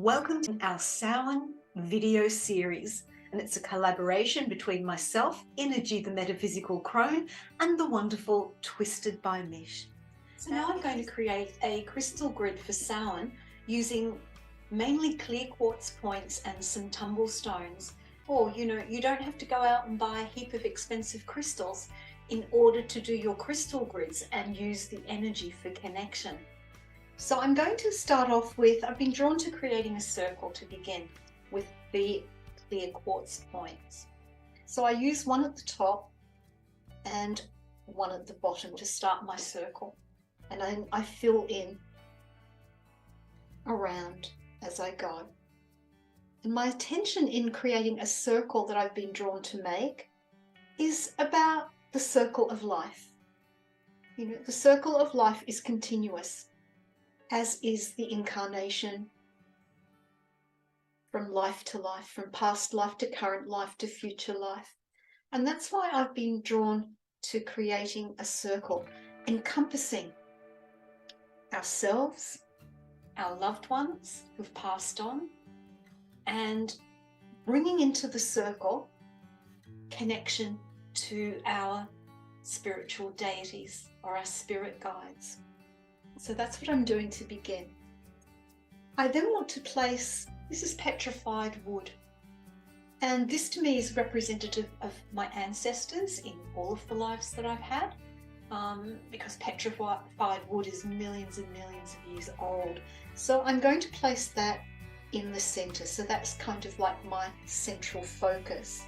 Welcome to our Samhain Video Series, and it's a collaboration between myself, Innerji the Metaphysical Crone, and the wonderful Twisted by Mish. So now I'm going to create a crystal grid for Samhain using mainly clear quartz points and some tumble stones. Or, you don't have to go out and buy a heap of expensive crystals in order to do your crystal grids and use the energy for connection. So I'm going to start off with, I've been drawn to creating a circle to begin with the clear quartz points. So I use one at the top and one at the bottom to start my circle. And then I fill in around as I go. And my intention in creating a circle that I've been drawn to make is about the circle of life. The circle of life is continuous, as is the incarnation from life to life, from past life to current life to future life. And that's why I've been drawn to creating a circle encompassing ourselves, our loved ones who've passed on, and bringing into the circle connection to our spiritual deities or our spirit guides. So that's what I'm doing to begin. I then want to place, this is petrified wood. And this to me is representative of my ancestors in all of the lives that I've had, because petrified wood is millions and millions of years old. So I'm going to place that in the center. So that's kind of like my central focus.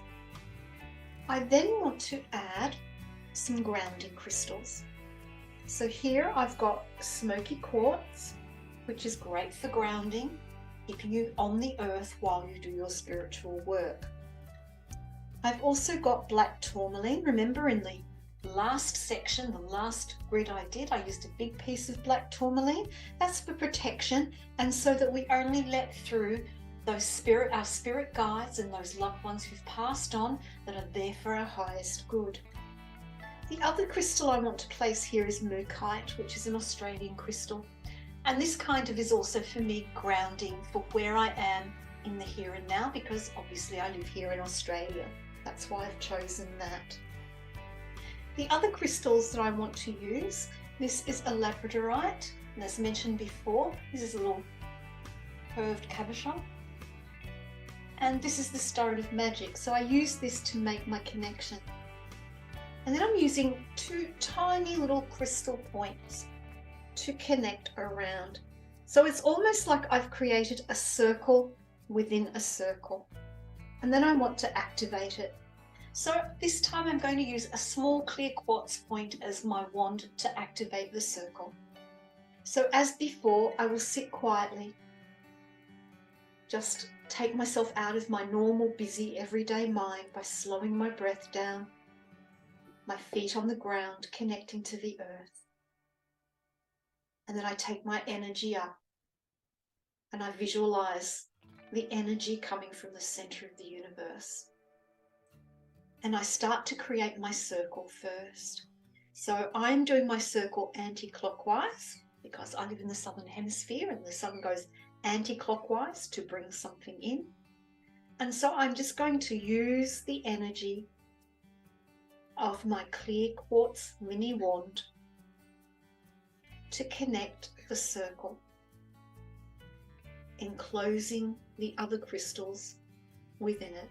I then want to add some grounding crystals. So here I've got smoky quartz, which is great for grounding, keeping you on the earth while you do your spiritual work. I've also got black tourmaline. Remember in the last section, the last grid I did, I used a big piece of black tourmaline. That's for protection, and so that we only let through those our spirit guides and those loved ones who've passed on that are there for our highest good. The other crystal I want to place here is mookaite, which is an Australian crystal. And this kind of is also for me grounding for where I am in the here and now, because obviously I live here in Australia. That's why I've chosen that. The other crystals that I want to use, this is a labradorite, and as mentioned before, this is a little curved cabochon. And this is the stone of magic, so I use this to make my connection. And then I'm using two tiny little crystal points to connect around. So it's almost like I've created a circle within a circle. And then I want to activate it. So this time I'm going to use a small clear quartz point as my wand to activate the circle. So as before, I will sit quietly, just take myself out of my normal, busy, everyday mind by slowing my breath down, my feet on the ground, connecting to the earth. And then I take my energy up and I visualize the energy coming from the center of the universe. And I start to create my circle first. So I'm doing my circle anti-clockwise because I live in the southern hemisphere and the sun goes anti-clockwise to bring something in. And so I'm just going to use the energy of my clear quartz mini wand to connect the circle, enclosing the other crystals within it.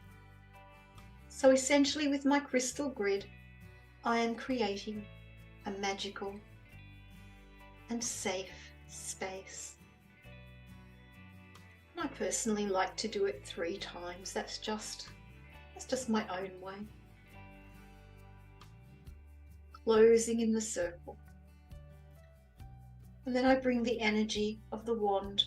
So essentially with my crystal grid, I am creating a magical and safe space. And I personally like to do it 3 times. That's just my own way. Closing in the circle. And then I bring the energy of the wand,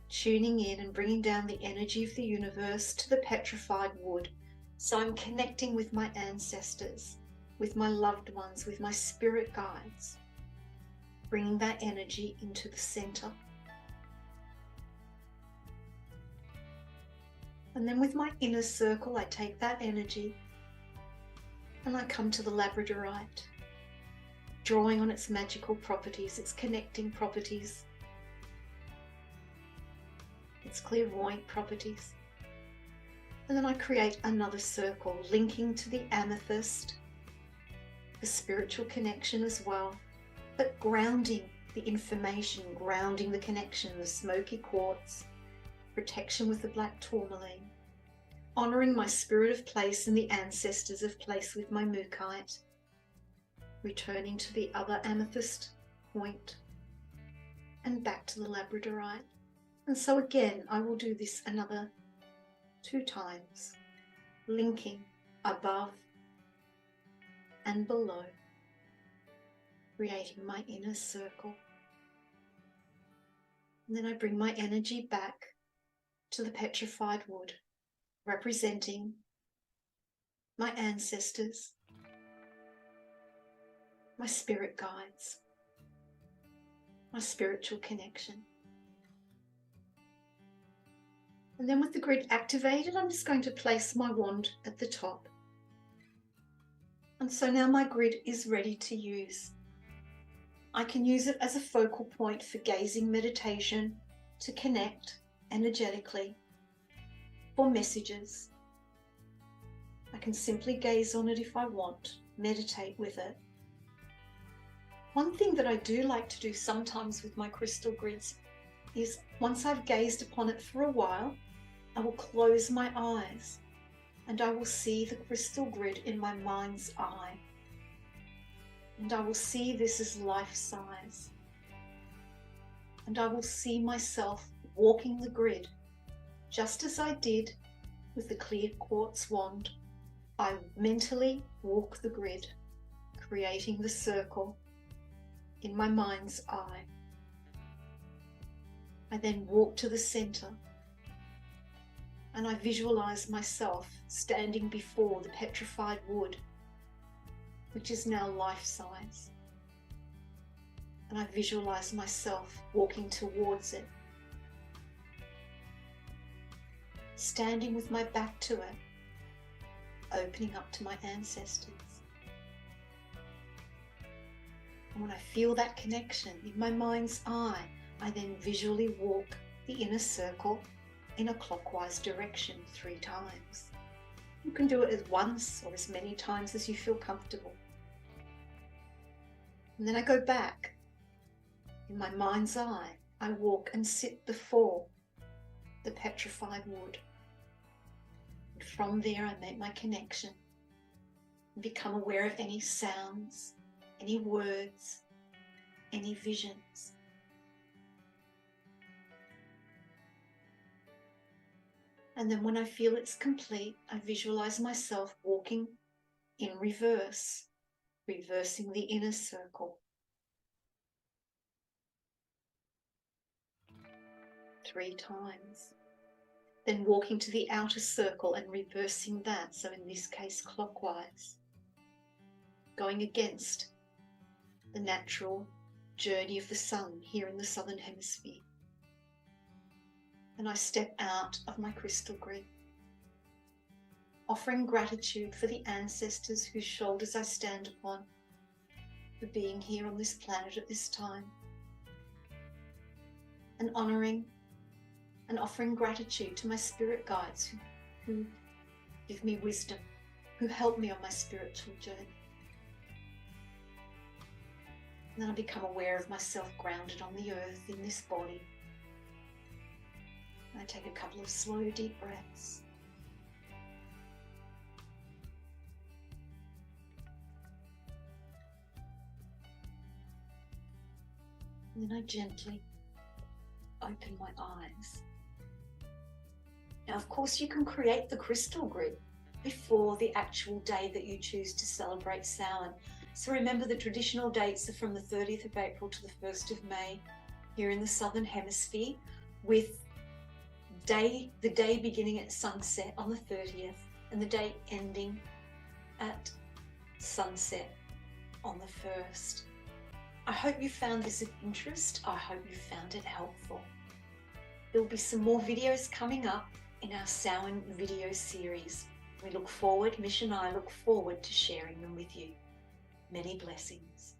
tuning in and bringing down the energy of the universe to the petrified wood. So I'm connecting with my ancestors, with my loved ones, with my spirit guides, bringing that energy into the center. And then with my inner circle, I take that energy and I come to the labradorite, drawing on its magical properties, its connecting properties, its clairvoyant properties. And then I create another circle linking to the amethyst, the spiritual connection as well, but grounding the information, grounding the connection, the smoky quartz, protection with the black tourmaline, honouring my spirit of place and the ancestors of place with my mookaite, returning to the other amethyst point and back to the labradorite. And so again, I will do this another 2 times, linking above and below, creating my inner circle. And then I bring my energy back to the petrified wood, representing my ancestors, my spirit guides, my spiritual connection. And then with the grid activated, I'm just going to place my wand at the top. And so now my grid is ready to use. I can use it as a focal point for gazing meditation, to connect energetically, for messages. I can simply gaze on it if I want, meditate with it. One thing that I do like to do sometimes with my crystal grids is once I've gazed upon it for a while, I will close my eyes and I will see the crystal grid in my mind's eye. And I will see this as life size. And I will see myself walking the grid, just as I did with the clear quartz wand. I mentally walk the grid, creating the circle in my mind's eye. I then walk to the center and I visualize myself standing before the petrified wood, which is now life size. And I visualize myself walking towards it, standing with my back to it, opening up to my ancestors. And when I feel that connection in my mind's eye, I then visually walk the inner circle in a clockwise direction 3 times. You can do it as once or as many times as you feel comfortable. And then I go back. In my mind's eye, I walk and sit before the petrified wood. And from there, I make my connection and become aware of any sounds, any words, any visions. And then when I feel it's complete, I visualize myself walking in reverse, reversing the inner circle 3 times. Then walking to the outer circle and reversing that, so in this case clockwise, going against the natural journey of the sun here in the southern hemisphere. And I step out of my crystal grid, offering gratitude for the ancestors whose shoulders I stand upon, for being here on this planet at this time, and honouring and offering gratitude to my spirit guides who give me wisdom, who help me on my spiritual journey. And then I become aware of myself grounded on the earth in this body. I take a couple of slow, deep breaths. And then I gently open my eyes. Now, of course, you can create the crystal grid before the actual day that you choose to celebrate Samhain. So remember, the traditional dates are from the 30th of April to the 1st of May here in the Southern Hemisphere, with the day beginning at sunset on the 30th and the day ending at sunset on the 1st. I hope you found this of interest. I hope you found it helpful. There will be some more videos coming up in our Samhain Video Series. We look forward, Mish and I look forward to sharing them with you. Many blessings.